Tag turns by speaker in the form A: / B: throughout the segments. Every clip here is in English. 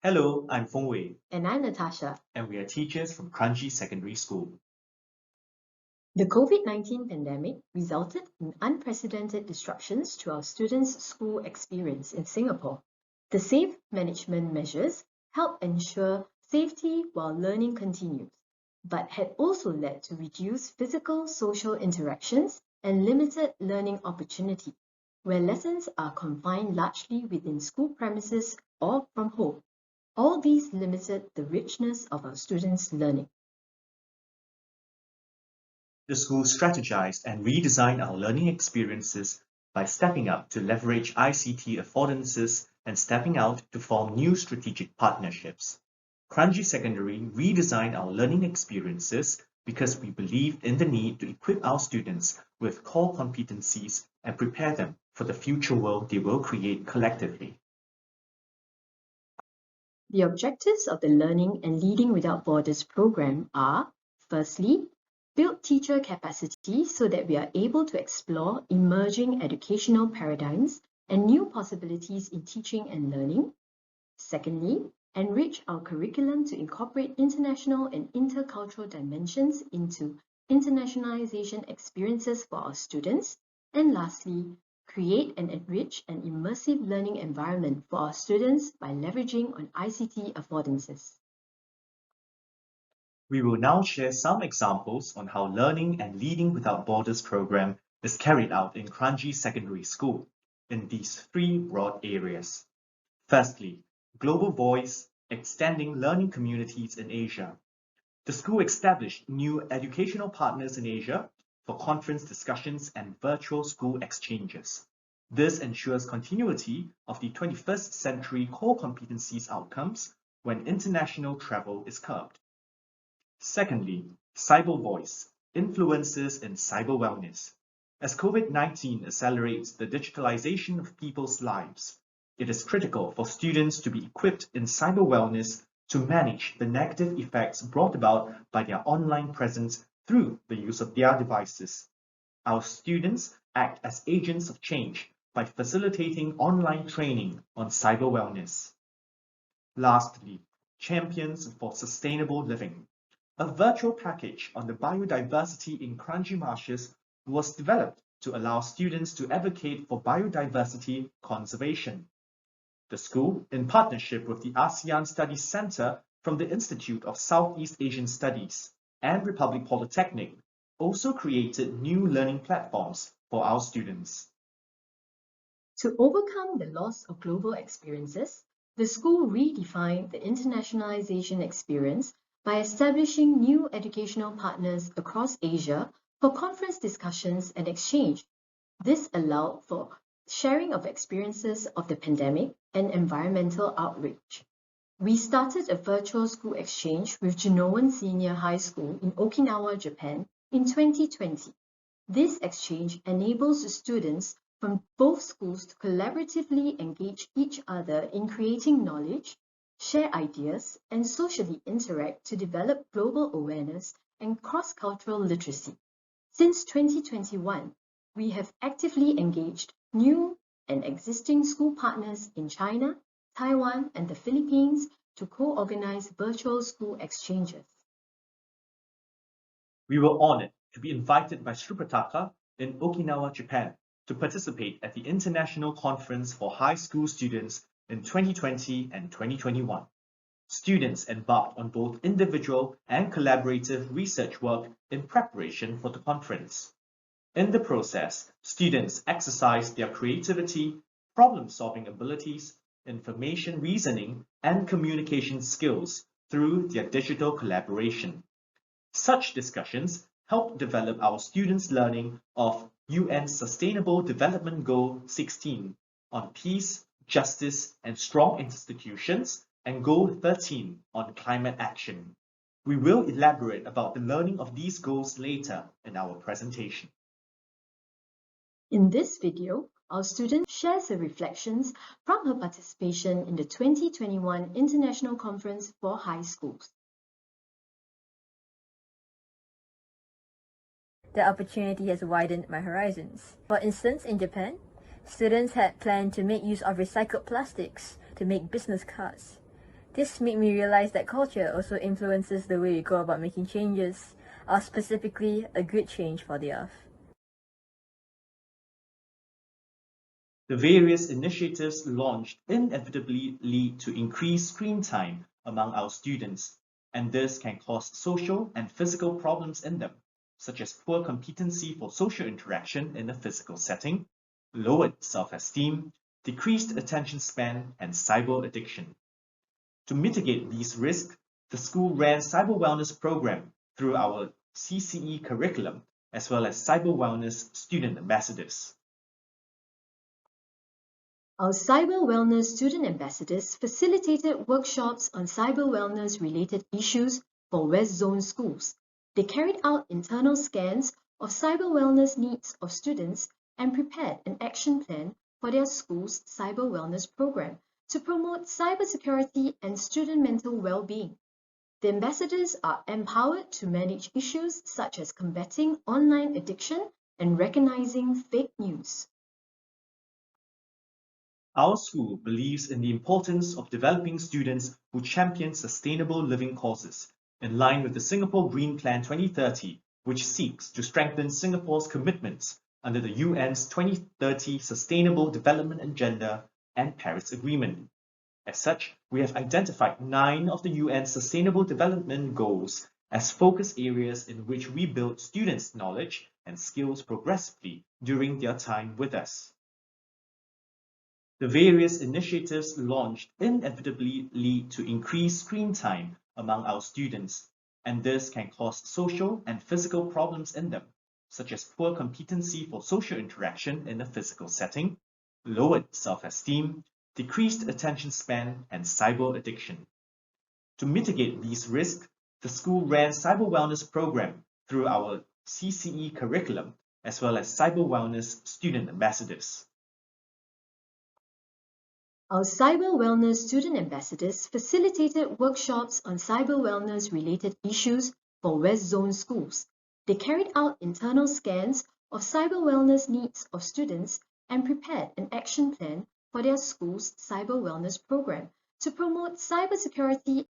A: Hello, I'm Feng Wei,
B: And I'm Natasha.
A: and we are teachers from Kranji Secondary School.
B: The COVID-19 pandemic resulted in unprecedented disruptions to our students' school experience in Singapore. The safe management measures help ensure safety while learning continues, but had also led to reduced physical social interactions and limited learning opportunity, where lessons are confined largely within school premises or from home. All these limited the richness of our students' learning.
A: The school strategized and redesigned our learning experiences by stepping up to leverage ICT affordances and stepping out to form new strategic partnerships. Kranji Secondary redesigned our learning experiences because we believed in the need to equip our students with core competencies and prepare them for the future world they will create collectively.
B: The objectives of the Learning and Leading Without Borders program are, firstly, build teacher capacity so that we are able to explore emerging educational paradigms and new possibilities in teaching and learning. Secondly, enrich our curriculum to incorporate international and intercultural dimensions into internationalization experiences for our students. And lastly, create and enrich an immersive learning environment for our students by leveraging on ICT affordances.
A: We will now share some examples on how Learning and Leading Without Borders program is carried out in Kranji Secondary School in these three broad areas. Firstly, Global Voice, extending learning communities in Asia. The school established new educational partners in Asia for conference discussions and virtual school exchanges. This ensures continuity of the 21st century core competencies outcomes when international travel is curbed. Secondly, cyber voice, influences in cyber wellness. As COVID-19 accelerates the digitalization of people's lives, it is critical for students to be equipped in cyber wellness to manage the negative effects brought about by their online presence through the use of their devices. Our students act as agents of change by facilitating online training on cyber wellness. Lastly, champions for sustainable living. A virtual package on the biodiversity in Kranji Marshes was developed to allow students to advocate for biodiversity conservation. The school, in partnership with the ASEAN Studies Centre from the Institute of Southeast Asian Studies and Republic Polytechnic, also created new learning platforms for our students.
B: To overcome the loss of global experiences, the school redefined the internationalization experience by establishing new educational partners across Asia for conference discussions and exchange. This allowed for sharing of experiences of the pandemic and environmental outreach. We started a virtual school exchange with Genoan Senior High School in Okinawa, Japan in 2020. This exchange enables students from both schools to collaboratively engage each other in creating knowledge, share ideas, and socially interact to develop global awareness and cross-cultural literacy. Since 2021, we have actively engaged new and existing school partners in China, Taiwan, and the Philippines to co-organize virtual school exchanges.
A: We were honored to be invited by Sripataka in Okinawa, Japan, to participate at the International Conference for High School Students in 2020 and 2021. Students embarked on both individual and collaborative research work in preparation for the conference. In the process, students exercised their creativity, problem-solving abilities, information reasoning, and communication skills through their digital collaboration. Such discussions help develop our students' learning of UN Sustainable Development Goal 16 on peace, justice, and strong institutions, and Goal 13 on climate action. We will elaborate about the learning of these goals later in our presentation.
B: In this video, our student shares her reflections from her participation in the 2021 International Conference for High Schools.
C: The opportunity has widened my horizons. For instance, in Japan, students had planned to make use of recycled plastics to make business cards. This made me realize that culture also influences the way we go about making changes, or specifically, a good change for the earth.
A: The various initiatives launched inevitably lead to increased screen time among our students, and this can cause social and physical problems in them, such as poor competency for social interaction in a physical setting, lowered self-esteem, decreased attention span, and cyber addiction. To mitigate these risks, the school ran cyber wellness program through our CCE curriculum, as well as cyber wellness student ambassadors.
B: Our Cyber Wellness Student Ambassadors facilitated workshops on cyber wellness related issues for West Zone schools. They carried out internal scans of cyber wellness needs of students and prepared an action plan for their school's cyber wellness program to promote cybersecurity and student mental well-being. The ambassadors are empowered to manage issues such as combating online addiction and recognizing fake news.
A: Our school believes in the importance of developing students who champion sustainable living causes, in line with the Singapore Green Plan 2030, which seeks to strengthen Singapore's commitments under the UN's 2030 Sustainable Development Agenda and Paris Agreement. As such, we have identified 9 of the UN's Sustainable Development Goals as focus areas in which we build students' knowledge and skills progressively during their time with us. The various initiatives launched inevitably lead to increased screen time among our students, and this can cause social and physical problems in them, such as poor competency for social interaction in a physical setting, lowered self-esteem, decreased attention span, and cyber addiction. To mitigate these risks, the school ran cyber wellness program through our CCE curriculum, as well as cyber wellness student ambassadors.
B: Our Cyber Wellness Student Ambassadors facilitated workshops on cyber wellness related issues for West Zone schools. They carried out internal scans of cyber wellness needs of students and prepared an action plan for their school's cyber wellness program to promote cybersecurity.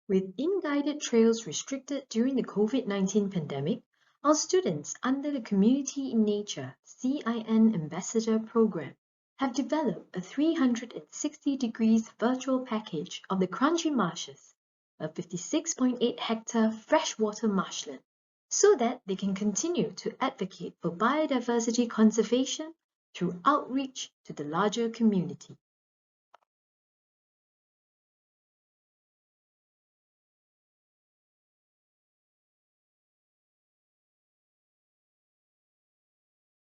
B: With in-guided trails restricted during the COVID-19 pandemic, our students under the Community in Nature CIN Ambassador Program have developed a 360 degrees virtual package of the Kranji Marshes, a 56.8 hectare freshwater marshland, so that they can continue to advocate for biodiversity conservation through outreach to the larger community.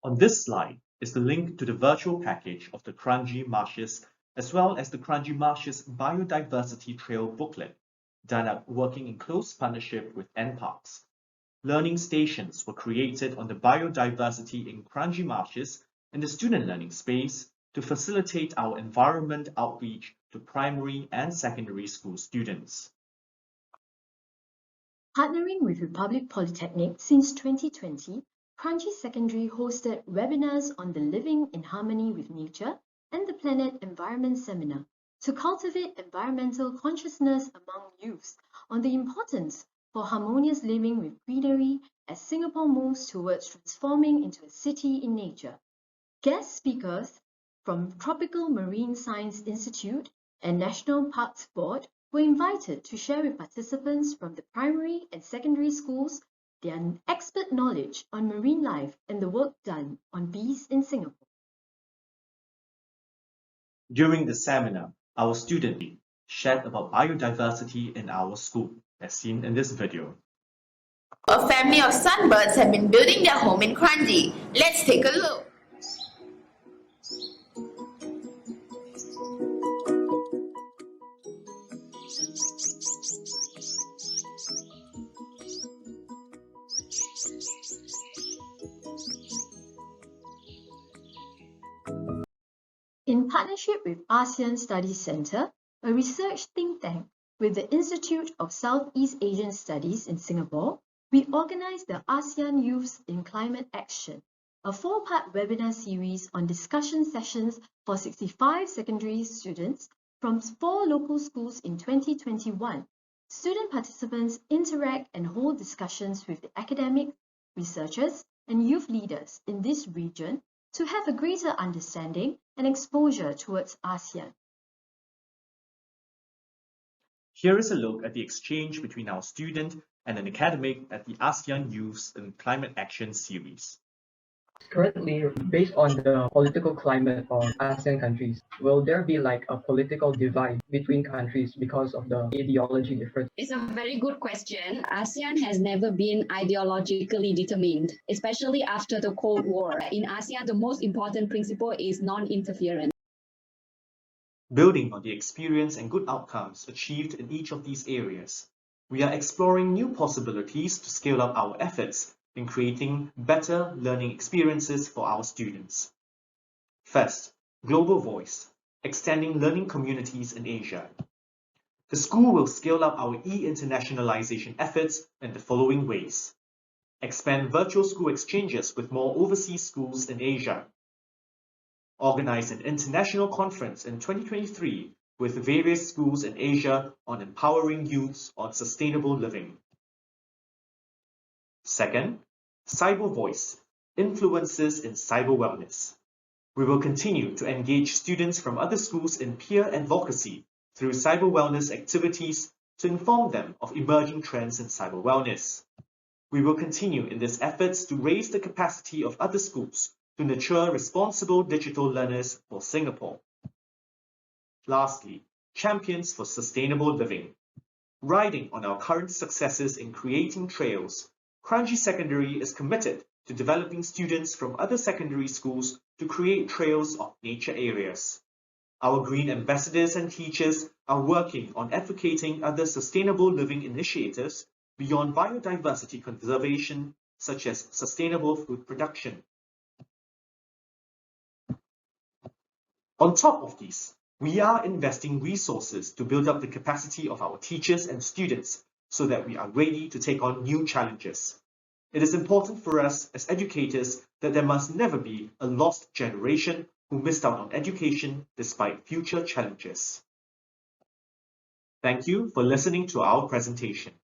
A: On this slide is the link to the virtual package of the Kranji Marshes, as well as the Kranji Marshes Biodiversity Trail booklet, done up working in close partnership with NParks. Learning stations were created on the biodiversity in Kranji Marshes and the student learning space to facilitate our environment outreach to primary and secondary school students.
B: Partnering with Republic Polytechnic since 2020, Kranji Secondary hosted webinars on the Living in Harmony with Nature and the Planet Environment Seminar to cultivate environmental consciousness among youths on the importance for harmonious living with greenery as Singapore moves towards transforming into a city in nature. Guest speakers from Tropical Marine Science Institute and National Parks Board were invited to share with participants from the primary and secondary schools their expert knowledge on marine life and the work done on bees in Singapore.
A: During the seminar, our students shared about biodiversity in our school, as seen in this video.
D: A family of sunbirds have been building their home in Kranji. Let's take a look.
B: In partnership with ASEAN Studies Centre, a research think tank with the Institute of Southeast Asian Studies in Singapore, we organised the ASEAN Youths in Climate Action, a 4-part webinar series on discussion sessions for 65 secondary students From 4 local schools in 2021, student participants interact and hold discussions with the academic, researchers, and youth leaders in this region to have a greater understanding and exposure towards ASEAN.
A: Here is a look at the exchange between our student and an academic at the ASEAN Youths in Climate Action series.
E: Currently, based on the political climate of ASEAN countries, will there be like a political divide between countries because of the ideology difference?
F: It's a very good question. ASEAN has never been ideologically determined, especially after the Cold War. In ASEAN, the most important principle is non-interference.
A: Building on the experience and good outcomes achieved in each of these areas, we are exploring new possibilities to scale up our efforts in creating better learning experiences for our students. First, Global Voice, extending learning communities in Asia. The school will scale up our e-internationalization efforts in the following ways. Expand virtual school exchanges with more overseas schools in Asia. Organize an international conference in 2023 with various schools in Asia on empowering youths on sustainable living. Second, Cyber Voice, influences in cyber wellness. We will continue to engage students from other schools in peer advocacy through cyber wellness activities to inform them of emerging trends in cyber wellness. We will continue in these efforts to raise the capacity of other schools to nurture responsible digital learners for Singapore. Lastly, Champions for Sustainable Living. Riding on our current successes in creating trails, Kranji Secondary is committed to developing students from other secondary schools to create trails of nature areas. Our green ambassadors and teachers are working on advocating other sustainable living initiatives beyond biodiversity conservation, such as sustainable food production. On top of these, we are investing resources to build up the capacity of our teachers and students so that we are ready to take on new challenges. It is important for us as educators that there must never be a lost generation who missed out on education despite future challenges. Thank you for listening to our presentation.